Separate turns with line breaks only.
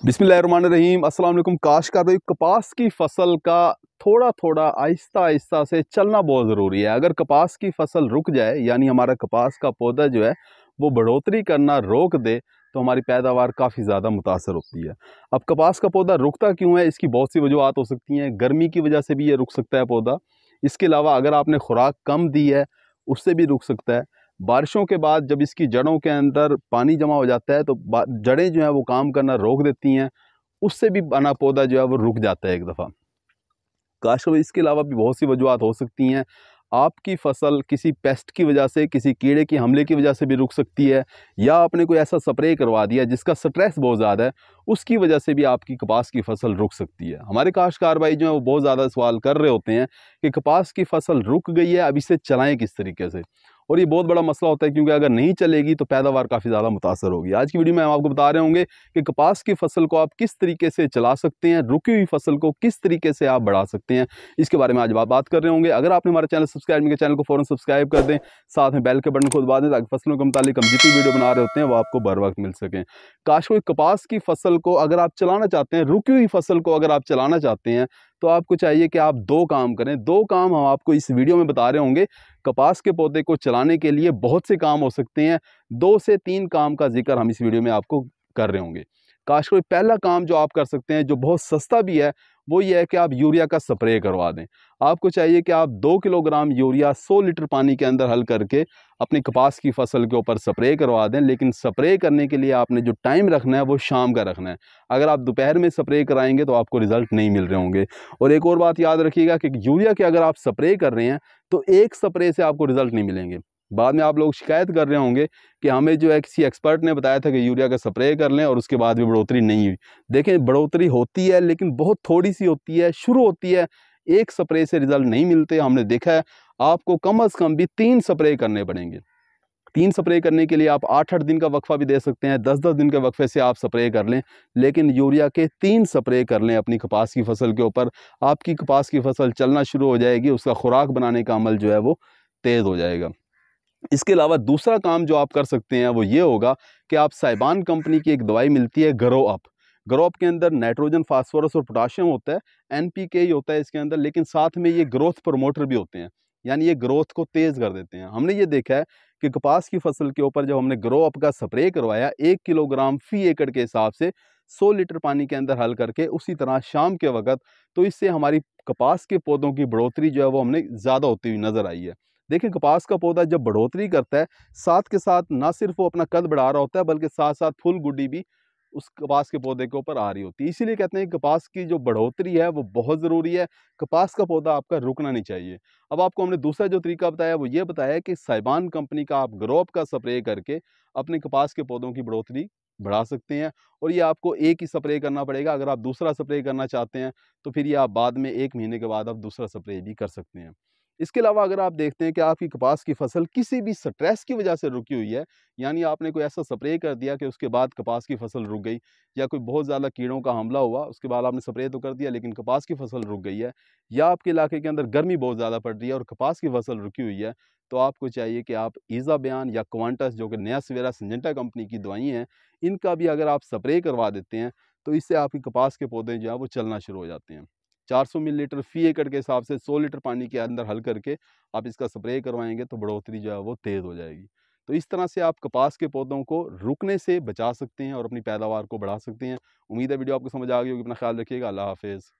बिस्मिल्लाहिर्रहमानिर्रहीम अस्सलाम वालेकुम। काश्तकार भाई, कपास की फसल का थोड़ा थोड़ा आहिस्ता आहिस्ता से चलना बहुत ज़रूरी है। अगर कपास की फसल रुक जाए, यानी हमारा कपास का पौधा जो है वो बढ़ोतरी करना रोक दे, तो हमारी पैदावार काफ़ी ज़्यादा मुतासर होती है। अब कपास का पौधा रुकता क्यों है, इसकी बहुत सी वजूहत हो सकती हैं। गर्मी की वजह से भी ये रुक सकता है पौधा। इसके अलावा अगर आपने खुराक कम दी है, उससे भी रुक सकता है। बारिशों के बाद जब इसकी जड़ों के अंदर पानी जमा हो जाता है, तो जड़ें जो हैं वो काम करना रोक देती हैं, उससे भी बना पौधा जो है वो रुक जाता है एक दफ़ा। काश इसके अलावा भी बहुत सी वजूहत हो सकती हैं। आपकी फसल किसी पेस्ट की वजह से, किसी कीड़े के हमले की वजह से भी रुक सकती है, या आपने कोई ऐसा स्प्रे करवा दिया जिसका स्ट्रेस बहुत ज़्यादा है, उसकी वजह से भी आपकी कपास की फसल रुक सकती है। हमारे काश्तकार भाई जो हैं वो बहुत ज़्यादा सवाल कर रहे होते हैं कि कपास की फसल रुक गई है, अब इसे चलाएं किस तरीके से। और ये बहुत बड़ा मसला होता है, क्योंकि अगर नहीं चलेगी तो पैदावार काफ़ी ज़्यादा मुतासर होगी। आज की वीडियो में हम आपको बता रहे होंगे कि कपास की फसल को आप किस तरीके से चला सकते हैं, रुकी हुई फसल को किस तरीके से आप बढ़ा सकते हैं, इसके बारे में आज बात कर रहे होंगे। अगर आपने हमारा चैनल सब्सक्राइब नहीं किया, चैनल को फौरन सब्सक्राइब कर दें, साथ में बेल के बटन को दबा दें, ताकि फसलों के मुतालिक हम जितनी वीडियो बना रहे होते हैं वो आपको बर वक्त मिल सकें। काश कोई कपास की फसल को अगर आप चलाना चाहते हैं, रुकी हुई फसल को अगर आप चलाना चाहते हैं, तो आपको चाहिए कि आप दो काम करें। दो काम हम आपको इस वीडियो में बता रहे होंगे। कपास के पौधे को चलाने के लिए बहुत से काम हो सकते हैं। 2 से 3 काम का जिक्र हम इस वीडियो में आपको कर रहे होंगे। काश कोई पहला काम जो आप कर सकते हैं, जो बहुत सस्ता भी है, वो ये है कि आप यूरिया का स्प्रे करवा दें। आपको चाहिए कि आप 2 किलोग्राम यूरिया 100 लीटर पानी के अंदर हल करके अपनी कपास की फसल के ऊपर स्प्रे करवा दें। लेकिन स्प्रे करने के लिए आपने जो टाइम रखना है वो शाम का रखना है। अगर आप दोपहर में स्प्रे कराएंगे तो आपको रिजल्ट नहीं मिल रहे होंगे। और एक और बात याद रखिएगा कि यूरिया के अगर आप स्प्रे कर रहे हैं तो एक स्प्रे से आपको रिजल्ट नहीं मिलेंगे। बाद में आप लोग शिकायत कर रहे होंगे कि हमें जो है किसी एक्सपर्ट ने बताया था कि यूरिया का स्प्रे कर लें और उसके बाद भी बढ़ोतरी नहीं हुई। देखें, बढ़ोतरी होती है लेकिन बहुत थोड़ी सी होती है, शुरू होती है। एक स्प्रे से रिजल्ट नहीं मिलते, हमने देखा है। आपको कम अज़ कम भी 3 स्प्रे करने पड़ेंगे। 3 स्प्रे करने के लिए आप 8-8 दिन का वक्फा भी दे सकते हैं, 10-10 दिन के वक्फे से आप स्प्रे कर लें। लेकिन यूरिया के 3 स्प्रे कर लें अपनी कपास की फसल के ऊपर। आपकी कपास की फसल चलना शुरू हो जाएगी, उसका खुराक बनाने का अमल जो है वो तेज़ हो जाएगा। इसके अलावा दूसरा काम जो आप कर सकते हैं वो ये होगा कि आप साइबान कंपनी की एक दवाई मिलती है, ग्रो अप। ग्रो अप के अंदर नाइट्रोजन, फास्फोरस और पोटाशियम होता है, एनपीके ही होता है इसके अंदर, लेकिन साथ में ये ग्रोथ प्रमोटर भी होते हैं, यानी ये ग्रोथ को तेज़ कर देते हैं। हमने ये देखा है कि कपास की फसल के ऊपर जब हमने ग्रो अप का स्प्रे करवाया 1 किलोग्राम फी एकड़ के हिसाब से 100 लीटर पानी के अंदर हल करके, उसी तरह शाम के वक़्त, तो इससे हमारी कपास के पौधों की बढ़ोतरी जो है वो हमने ज़्यादा होती हुई नज़र आई है। देखिए, कपास का पौधा जब बढ़ोतरी करता है, साथ के साथ ना सिर्फ वो अपना कद बढ़ा रहा होता है, बल्कि साथ साथ फूल गुड्डी भी उस कपास के पौधे के ऊपर आ रही होती है। इसीलिए कहते हैं कि कपास की जो बढ़ोतरी है वो बहुत ज़रूरी है। कपास का पौधा आपका रुकना नहीं चाहिए। अब आपको हमने दूसरा जो तरीका बताया वो ये बताया कि साइबान कंपनी का आप ग्रोअप का स्प्रे करके अपने कपास के पौधों की बढ़ोतरी बढ़ा सकते हैं। और ये आपको एक ही स्प्रे करना पड़ेगा। अगर आप दूसरा स्प्रे करना चाहते हैं तो फिर ये आप बाद में 1 महीने के बाद आप दूसरा स्प्रे भी कर सकते हैं। इसके अलावा अगर आप देखते हैं कि आपकी कपास की फसल किसी भी स्ट्रेस की वजह से रुकी हुई है, यानी आपने कोई ऐसा स्प्रे कर दिया कि उसके बाद कपास की फसल रुक गई, या कोई बहुत ज़्यादा कीड़ों का हमला हुआ, उसके बाद आपने स्प्रे तो कर दिया लेकिन कपास की फसल रुक गई है, या आपके इलाके के अंदर गर्मी बहुत ज़्यादा पड़ रही है और कपास की फसल रुकी हुई है, तो आपको चाहिए कि आप ईज़ा बयान या क्वांटस, जो कि नया सवेरा सिंजेंटा कंपनी की दवाई हैं, इनका भी अगर आप स्प्रे करवा देते हैं तो इससे आपकी कपास के पौधे जो है वो चलना शुरू हो जाते हैं। 400 मिलीलीटर फी एकड़ के हिसाब से 100 लीटर पानी के अंदर हल करके आप इसका स्प्रे करवाएंगे तो बढ़ोतरी जो है वो तेज़ हो जाएगी। तो इस तरह से आप कपास के पौधों को रुकने से बचा सकते हैं और अपनी पैदावार को बढ़ा सकते हैं। उम्मीद है वीडियो आपको समझ आ गई होगी। अपना ख्याल रखिएगा। अल्लाह हाफिज़।